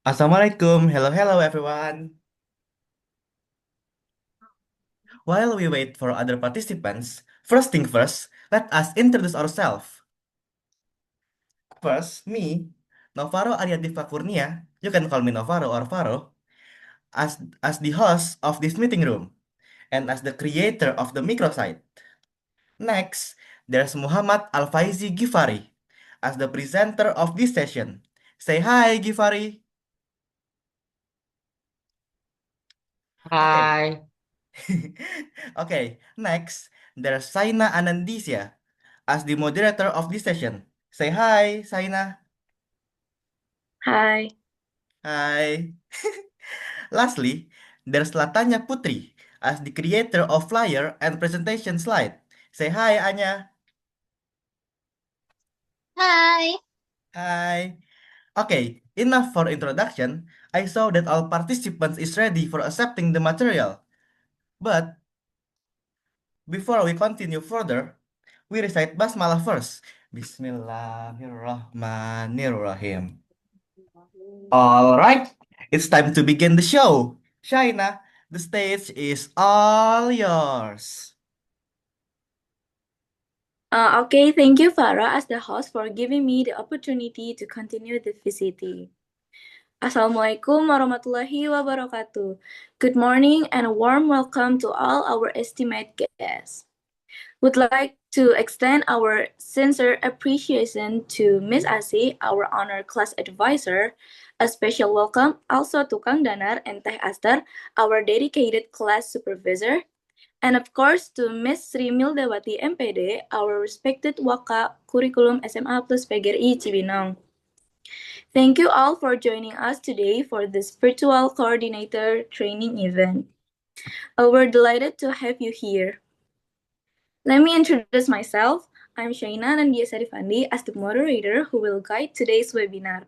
Assalamualaikum, hello everyone. While we wait for other participants, first thing first, let us introduce ourselves. First, me, Novaro Aryadiva Kurnia, you can call me Novaro or Faro, as the host of this meeting room and as the creator of the microsite. Next, there's Muhammad Al-Faizi Gifari as the presenter of this session. Say hi, Gifari. Okay. Hai, Okay, next, there's Saina Anandisya as the moderator of this session. Say hi, Saina. Hai, Hi. Lastly, there's Latanya Putri as the creator of flyer and presentation slide. Say hi, Anya. Hai. Hi. Okay, enough for introduction. I saw that all participants is ready for accepting the material. But before we continue further, we recite basmalah first. Bismillahirrahmanirrahim. All right, it's time to begin the show. Shaina, the stage is all yours. Okay, thank you, Farah, as the host, for giving me the opportunity to continue the VCT. Assalamualaikum warahmatullahi wabarakatuh. Good morning and a warm welcome to all our esteemed guests. Would like to extend our sincere appreciation to Miss Asi, our honor class advisor. A special welcome also to Kang Danar and Teh Aster, our dedicated class supervisor. And of course, to Miss Sri Mildawati MPD, our respected Waka Curriculum SMA plus PGRI Cibinong. Thank you all for joining us today for this virtual coordinator training event. We're delighted to have you here. Let me introduce myself. I'm Shaina Nandia Sarifandi as the moderator who will guide today's webinar.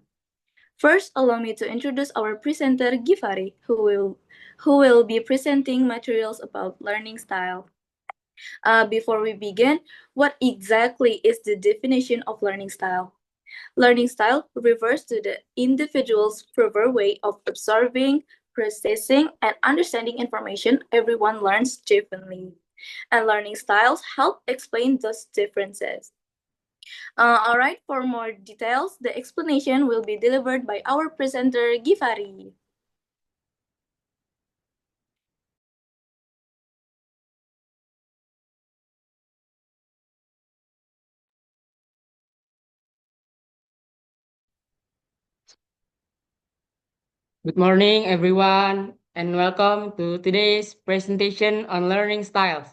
First, allow me to introduce our presenter Gifari, who will be presenting materials about learning style. Before we begin, what exactly is the definition of learning style? Learning style refers to the individual's preferred way of absorbing, processing, and understanding information. Everyone learns differently, and learning styles help explain those differences. All right, for more details, the explanation will be delivered by our presenter, Gifari. good morning everyone, and welcome to today's presentation on learning styles.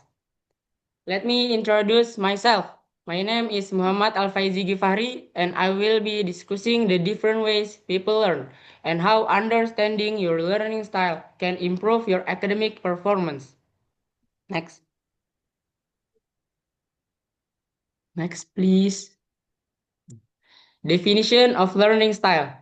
Let me introduce myself. My name is Muhammad Al-Faizi Gifari, and I will be discussing the different ways people learn and how understanding your learning style can improve your academic performance. Next. Next, please. Definition of learning style.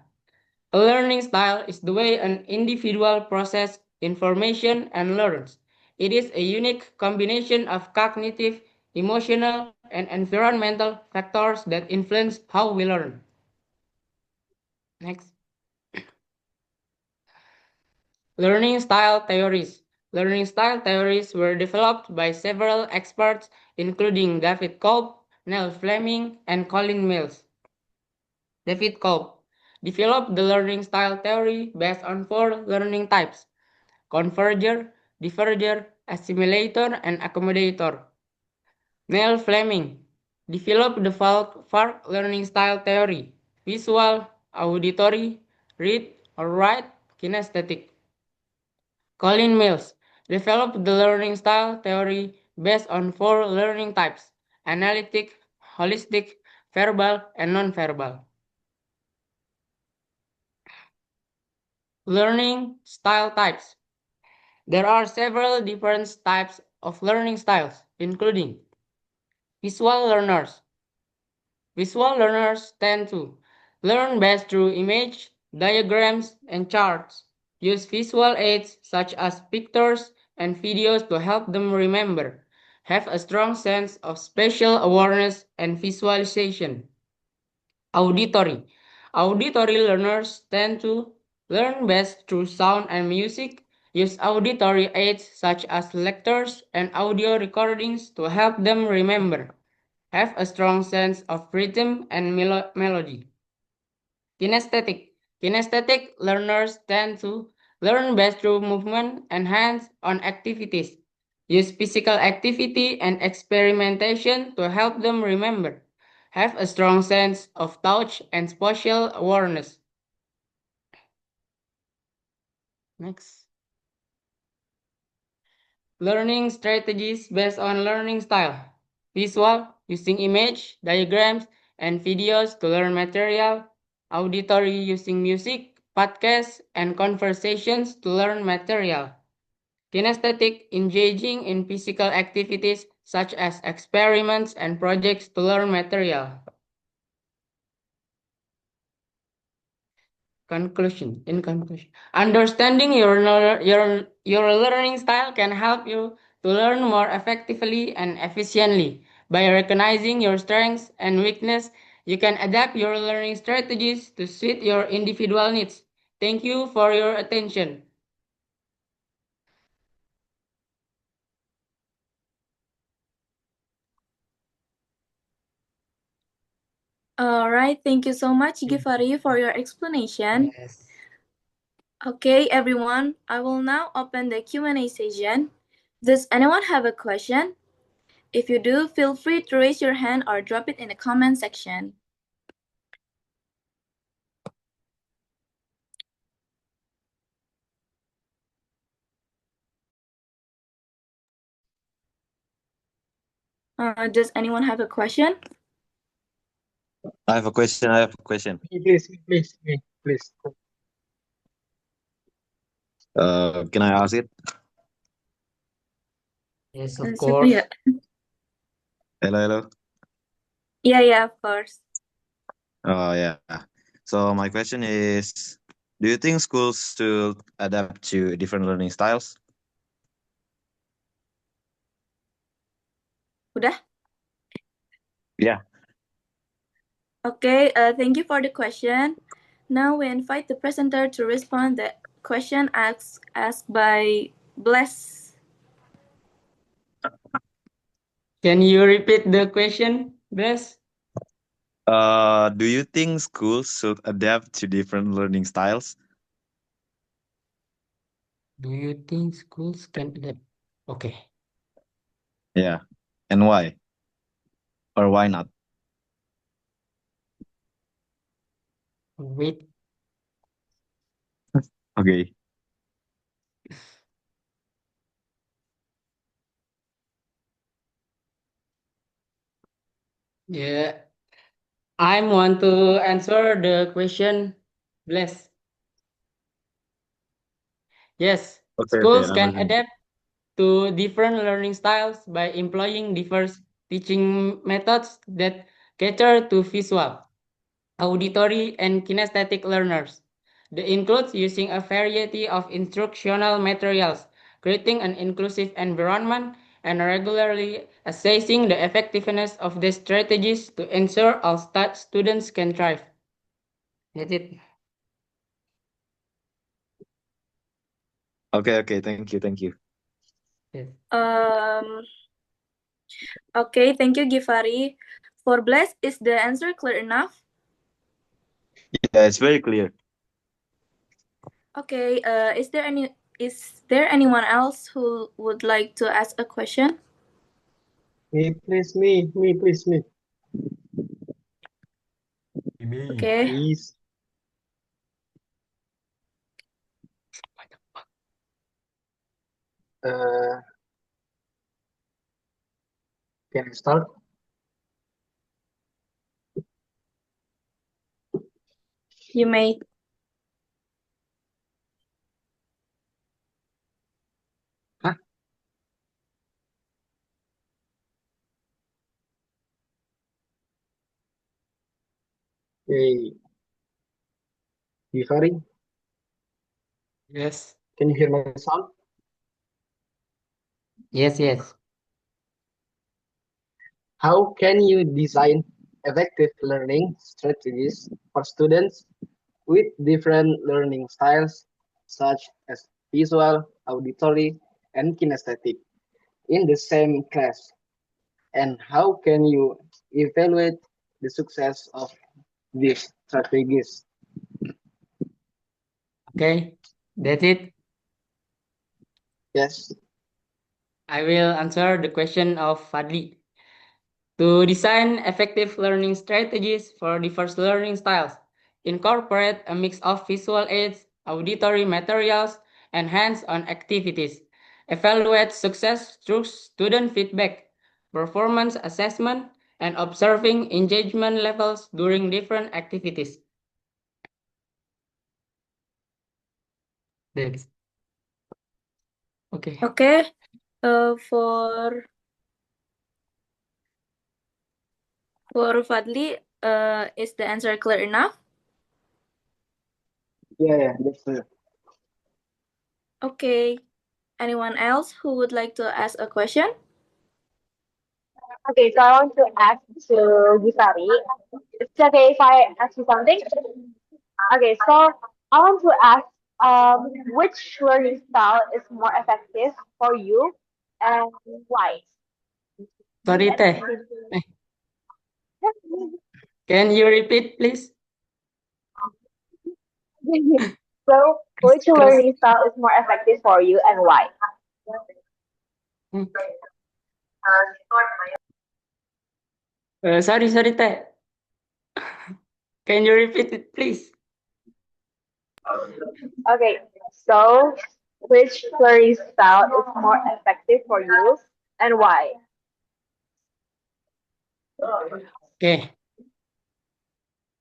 A learning style is the way an individual processes information and learns. It is a unique combination of cognitive, emotional, and environmental factors that influence how we learn. Next. Learning style theories. Learning style theories were developed by several experts, including David Kolb, Neil Fleming, and Colin Mills. David Kolb developed the learning style theory based on four learning types: converger, diverger, assimilator, and accommodator. Neil Fleming developed the FARC learning style theory: visual, auditory, read or write, kinesthetic. Colin Mills developed the learning style theory based on four learning types: analytic, holistic, verbal, and nonverbal. Learning style types. There are several different types of learning styles, including visual learners. Visual learners tend to learn best through image, diagrams, and charts. Use visual aids such as pictures and videos to help them remember. Have a strong sense of spatial awareness and visualization. Auditory. Auditory learners tend to Learn best through sound and music. Use auditory aids such as lectures and audio recordings to help them remember. Have a strong sense of rhythm and melody. Kinesthetic. Kinesthetic learners tend to learn best through movement and hands-on activities. Use physical activity and experimentation to help them remember. Have a strong sense of touch and spatial awareness. Next. Learning strategies based on learning style. Visual, using image, diagrams, and videos to learn material. Auditory, using music, podcasts, and conversations to learn material. Kinesthetic, engaging in physical activities such as experiments and projects to learn material. In conclusion, understanding your learning style can help you to learn more effectively and efficiently. By recognizing your strengths and weakness, you can adapt your learning strategies to suit your individual needs. Thank you for your attention. All right, thank you so much, Givari, for your explanation. Yes. Okay, everyone, I will now open the Q&A session. Does anyone have a question? If you do, feel free to raise your hand or drop it in the comment section. Does anyone have a question? I have a question. Please. Can I ask it? Yes, of Siapa course. ya? Hello. Yeah, of course. Oh yeah. So my question is, do you think schools should adapt to different learning styles? Udah? Yeah. Okay, thank you for the question. Now we invite the presenter to respond the question asked by Bless. Can you repeat the question, Bless? Do you think schools should adapt to different learning styles? Do you think schools can adapt? Okay. Yeah. And why? Or why not? Wait. Okay. Yeah. I want to answer the question, Bless. Yes, Okay. schools I'm can listening. adapt to different learning styles by employing diverse teaching methods that cater to visual, auditory, and kinesthetic learners. They include using a variety of instructional materials, creating an inclusive environment, and regularly assessing the effectiveness of these strategies to ensure all students can thrive. That's it. Okay. Thank you. Yes. Okay, thank you, Givari. For Bless, is the answer clear enough? Yeah, it's very clear. Okay, is there anyone else who would like to ask a question? Me, please. Okay. Please. Can I start? You may. Hey, Givari, Yes. can you hear my sound? Yes. How can you design effective learning strategies for students with different learning styles such as visual, auditory, and kinesthetic in the same class? And how can you evaluate the success of these strategies? Okay, that's it. Yes. I will answer the question of Fadli. To design effective learning strategies for diverse learning styles, incorporate a mix of visual aids, auditory materials, and hands-on activities. Evaluate success through student feedback, performance assessment, and observing engagement levels during different activities. That's okay. Okay. For Fadli, is the answer clear enough? Yeah, that's it. Okay. Anyone else who would like to ask a question? Okay, so I want to ask to Gisari. It's okay if I ask you something? Okay, so I want to ask which learning style is more effective for you and why? Sorry, Teh. Can you repeat, please? So, which Cross. learning style is more effective for you and why? Sorry, Teh. Can you repeat it, please? Okay, so which learning style is more effective for you and why? Okay.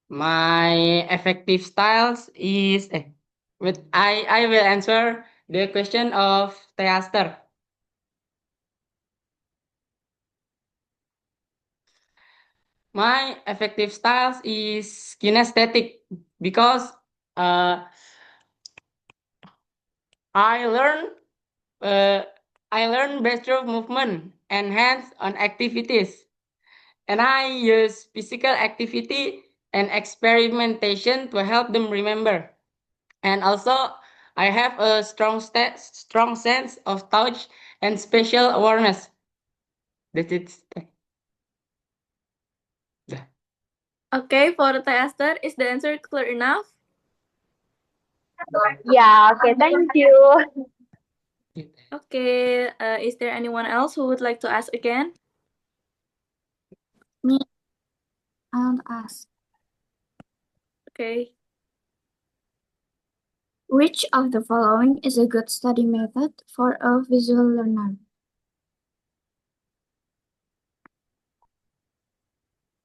My effective styles is I will answer the question of Theaster. My effective styles is kinesthetic because uh, I learn uh, I learn breaststroke movement and hands-on activities, and I use physical activity and experimentation to help them remember. And also, I have a strong sense of touch and spatial awareness. That's it. Dah. Okay, for the tester, is the answer clear enough? Yeah, okay, thank you. Okay, is there anyone else who would like to ask again? Me, I want to ask, Okay. which of the following is a good study method for a visual learner?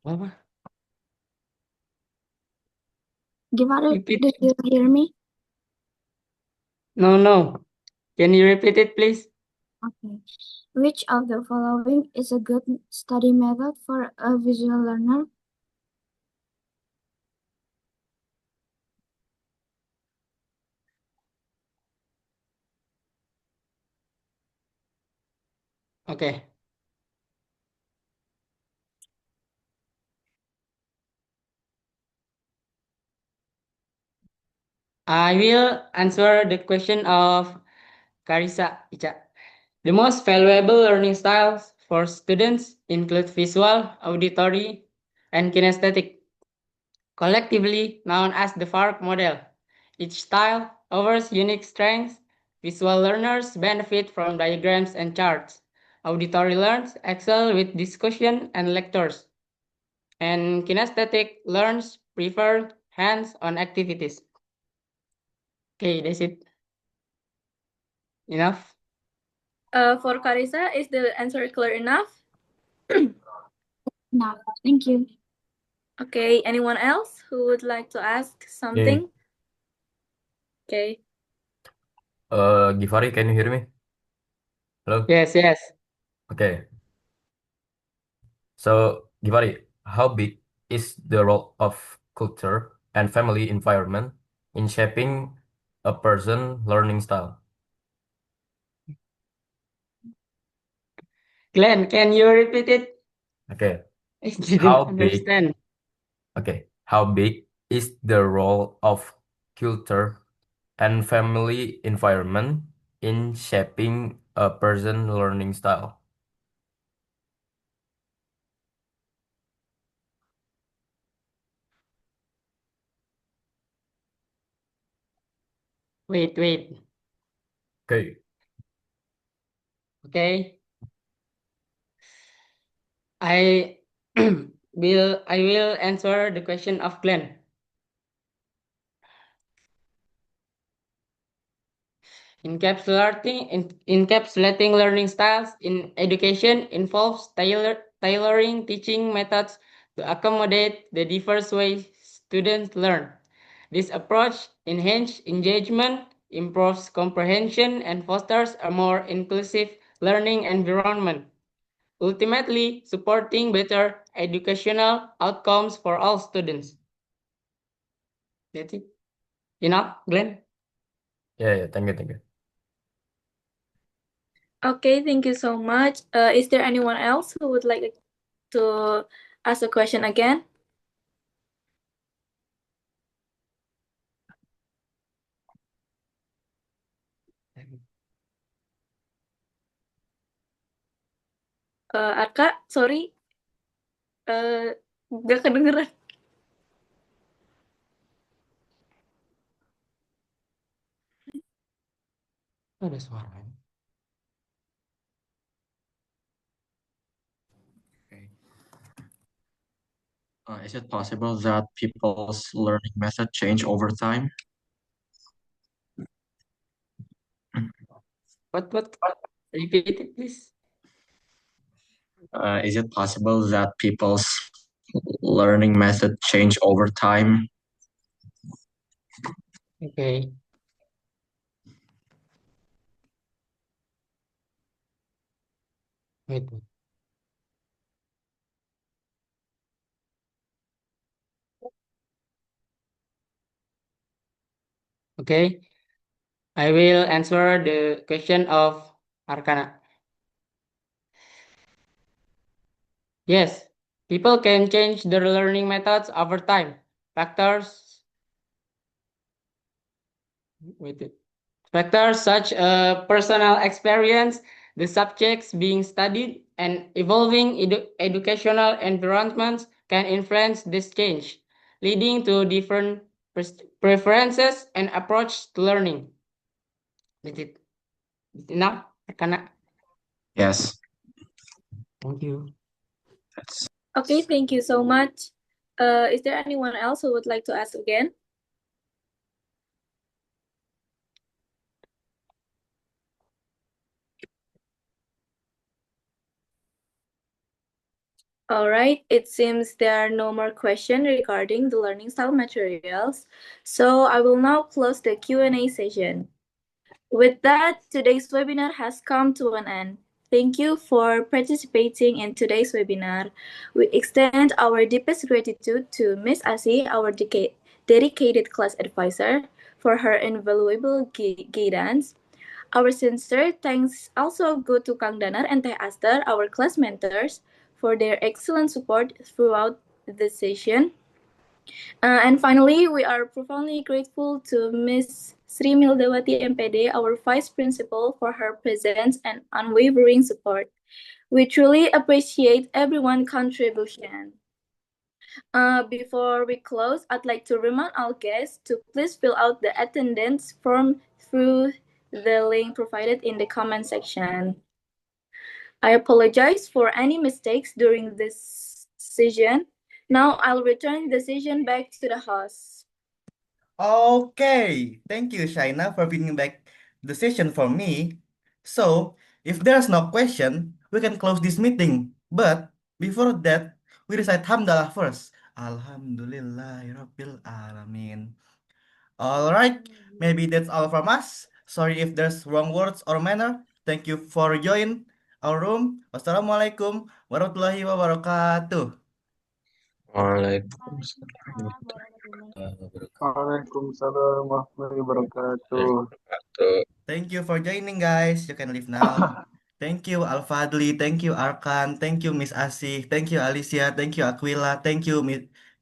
Apa? Givari, Repeat. did you hear me? No. Can you repeat it, please? Okay. Which of the following is a good study method for a visual learner? Okay. I will answer the question of Karisa Ica. The most valuable learning styles for students include visual, auditory, and kinesthetic, collectively known as the FARC model. Each style offers unique strengths. Visual learners benefit from diagrams and charts. Auditory learners excel with discussion and lectures. And kinesthetic learners prefer hands-on activities. Okay, that's it. Enough? For Karisa, is the answer clear enough? No, thank you. Okay, anyone else who would like to ask something? Okay. Givari, can you hear me? Hello? Yes. Okay. So, Givari, how big is the role of culture and family environment in shaping a person learning style? Glenn, can you repeat it? Okay. I didn't How big? understand. Okay. How big is the role of culture and family environment in shaping a person's learning style? Wait, wait. Okay. Okay. I I will answer the question of Glenn. Encapsulating learning styles in education involves tailoring teaching methods to accommodate the diverse ways students learn. This approach enhances engagement, improves comprehension, and fosters a more inclusive learning environment, ultimately supporting better educational outcomes for all students. That's it. Enough, Glenn? Yeah, thank you, thank you. Okay, thank you so much. Is there anyone else who would like to ask a question again? Arka, sorry, gak kedengeran. Ada suaranya. Is it possible that people's learning method change over time? What? Repeat it, please. Is it possible that people's learning method change over time? Okay. Wait. Okay. I will answer the question of Arkana. Yes, people can change their learning methods over time. Factors Factors such as personal experience, the subjects being studied, and evolving educational environments can influence this change, leading to different preferences and approach to learning. That's it. Enough? Arkana? Yes. Thank you. Okay, thank you so much. Is there anyone else who would like to ask again? All right, it seems there are no more questions regarding the learning style materials. So I will now close the Q&A session. With that, today's webinar has come to an end. Thank you for participating in today's webinar. We extend our deepest gratitude to Ms. Asi, our dedicated class advisor, for her invaluable guidance. Our sincere thanks also go to Kang Danar and Teh Aster, our class mentors, for their excellent support throughout the session. And finally, we are profoundly grateful to Ms. Sri Mildawati MPD, our Vice Principal, for her presence and unwavering support. We truly appreciate everyone's contribution. Before we close, I'd like to remind our guests to please fill out the attendance form through the link provided in the comment section. I apologize for any mistakes during this session. Now I'll return the session back to the host. Okay, thank you, Shaina, for bringing back the session for me. So, if there's no question, we can close this meeting. But before that, we recite Hamdalah first. Alhamdulillahirabbil alamin. All right, maybe that's all from us. Sorry if there's wrong words or manner. Thank you for joining our room. Wassalamualaikum warahmatullahi wabarakatuh. Waalaikumsalam Waalaikumsalam warahmatullahi wabarakatuh. Thank you for joining, guys. You can leave now. Thank you, Al-Fadli. Thank you, Arkan. Thank you, Miss Asih. Thank you, Alicia. Thank you, Aquila. Thank you,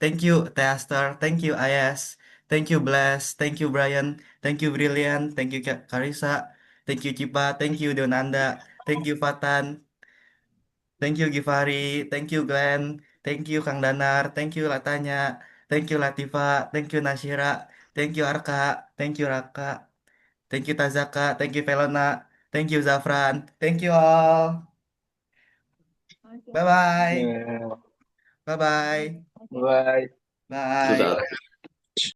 Thank you, Teaster. Thank you, Ayas. Thank you, Bless. Thank you, Brian. Thank you, Brilliant. Thank you, Karisa. Thank you, Cipa. Thank you, Deonanda. Thank you, Fatan. Thank you, Givari. Thank you, Glenn. Thank you, Kang Danar. Thank you, Latanya. Thank you, Latifa. Thank you, Nasira. Thank you, Arka. Thank you, Raka. Thank you, Tazaka. Thank you, Velona. Thank you, Zafran. Thank you all. Bye-bye. Yeah. Bye-bye. Bye. Bye. Sudah.